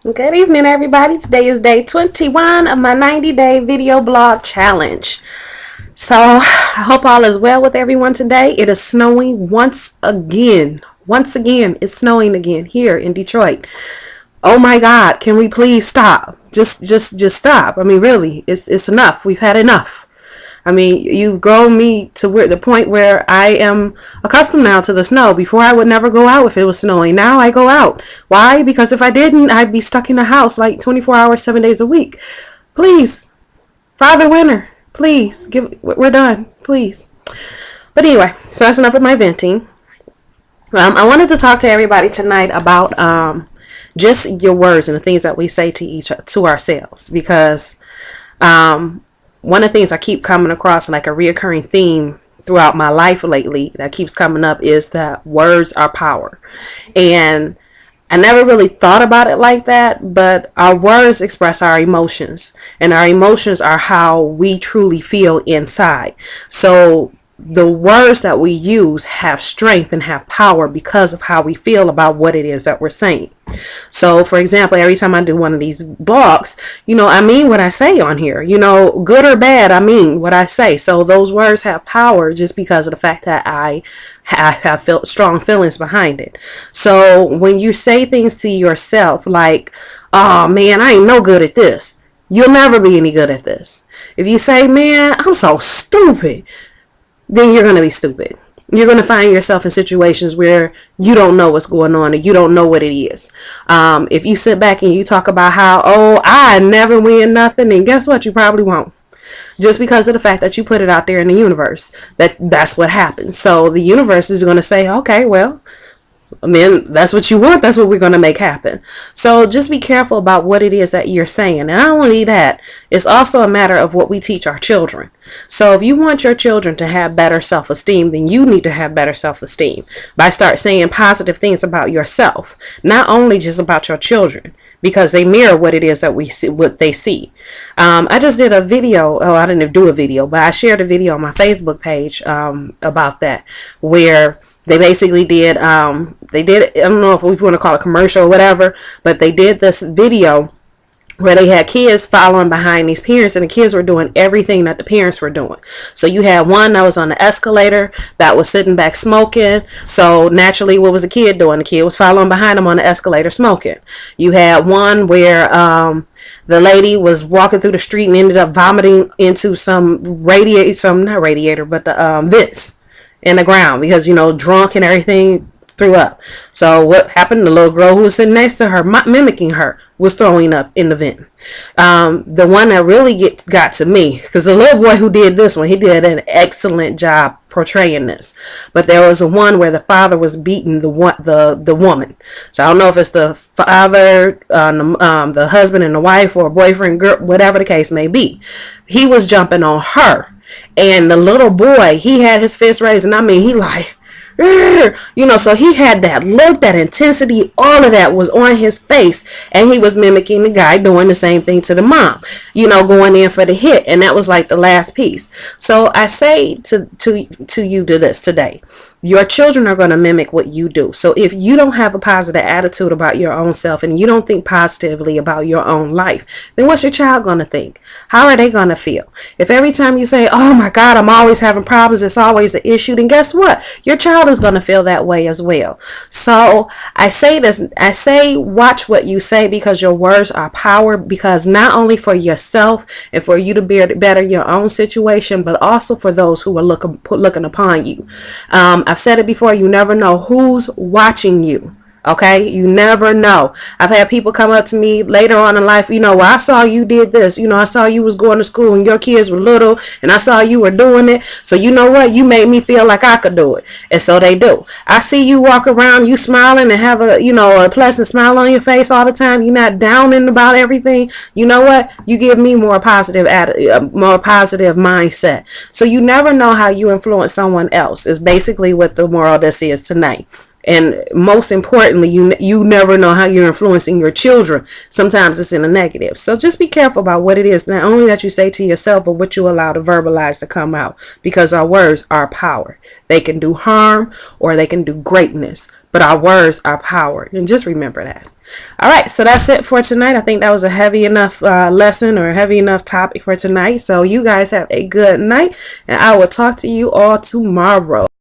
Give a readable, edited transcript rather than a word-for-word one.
Good evening, everybody. Today is day 21 of my 90-day video blog challenge. So I hope all is well with everyone today. It is snowing once again. Once again, it's snowing again here in Detroit. Oh my God, can we please stop? Just stop. I mean, really, it's enough. We've had enough. I mean, you've grown me to the point where I am accustomed now to the snow. Before, I would never go out if it was snowing. Now I go out. Why? Because if I didn't, I'd be stuck in the house like 24 hours, 7 days a week. Please, Father Winter, please, we're done, please. But anyway, so that's enough of my venting. I wanted to talk to everybody tonight about just your words and the things that we say to ourselves, because one of the things I keep coming across, like a reoccurring theme throughout my life lately that keeps coming up, is that words are power. And I never really thought about it like that, but our words express our emotions, and our emotions are how we truly feel inside. So the words that we use have strength and have power because of how we feel about what it is that we're saying. So, for example, every time I do one of these blogs, I mean what I say on here. Good or bad, I mean what I say. So those words have power just because of the fact that I have felt strong feelings behind it. So when you say things to yourself like, oh man, I ain't no good at this, you'll never be any good at this. If you say, man, I'm so stupid, then you're going to be stupid. You're going to find yourself in situations where you don't know what's going on and you don't know what it is. If you sit back and you talk about how, oh, I never win nothing, and guess what? You probably won't. Just because of the fact that you put it out there in the universe, that's what happens. So the universe is going to say, okay, well, I mean, that's what you want. That's what we're going to make happen. So just be careful about what it is that you're saying. And not only that, it's also a matter of what we teach our children. So if you want your children to have better self-esteem, then you need to have better self-esteem by start saying positive things about yourself, not only just about your children, because they mirror what it is that we see, what they see. I just did a video. Oh, I didn't do a video, but I shared a video on my Facebook page about that, where they basically did, I don't know if we want to call it commercial or whatever, but they did this video where they had kids following behind these parents, and the kids were doing everything that the parents were doing. So you had one that was on the escalator that was sitting back smoking. So naturally, what was the kid doing? The kid was following behind them on the escalator smoking. You had one where the lady was walking through the street and ended up vomiting into not radiator, but the vents in the ground because, drunk and everything, threw up. So what happened? The little girl who was sitting next to her, mimicking her, was throwing up in the vent. The one that really got to me, because the little boy who did this one, he did an excellent job portraying this. But there was one where the father was beating the woman. So I don't know if it's the father, the husband and the wife, or boyfriend, girl, whatever the case may be. He was jumping on her. And the little boy, he had his fist raised, and I mean, he like, so he had that look, that intensity, all of that was on his face, and he was mimicking the guy doing the same thing to the mom, going in for the hit, and that was like the last piece. So I say to you this today. Your children are going to mimic what you do. So if you don't have a positive attitude about your own self and you don't think positively about your own life, then what's your child going to think? How are they going to feel? If every time you say, oh my God, I'm always having problems, it's always an issue, then guess what? Your child is going to feel that way as well. So I say this, watch what you say, because your words are power, because not only for yourself and for you to better your own situation, but also for those who are looking upon you. I've said it before, you never know who's watching you. Okay, you never know. I've had people come up to me later on in life, well, I saw you did this, I saw you was going to school and your kids were little, and I saw you were doing it. So you know what? You made me feel like I could do it. And so they do. I see you walk around, you smiling and have a pleasant smile on your face all the time. You're not downing about everything. You know what? You give me more positive mindset. So you never know how you influence someone else, is basically what the moral of this is tonight. And most importantly, you never know how you're influencing your children. Sometimes it's in a negative. So just be careful about what it is, not only that you say to yourself, but what you allow to verbalize to come out. Because our words are power. They can do harm or they can do greatness. but our words are power. And just remember that. All right, so that's it for tonight. I think that was a heavy enough lesson or heavy enough topic for tonight. So you guys have a good night, and I will talk to you all tomorrow.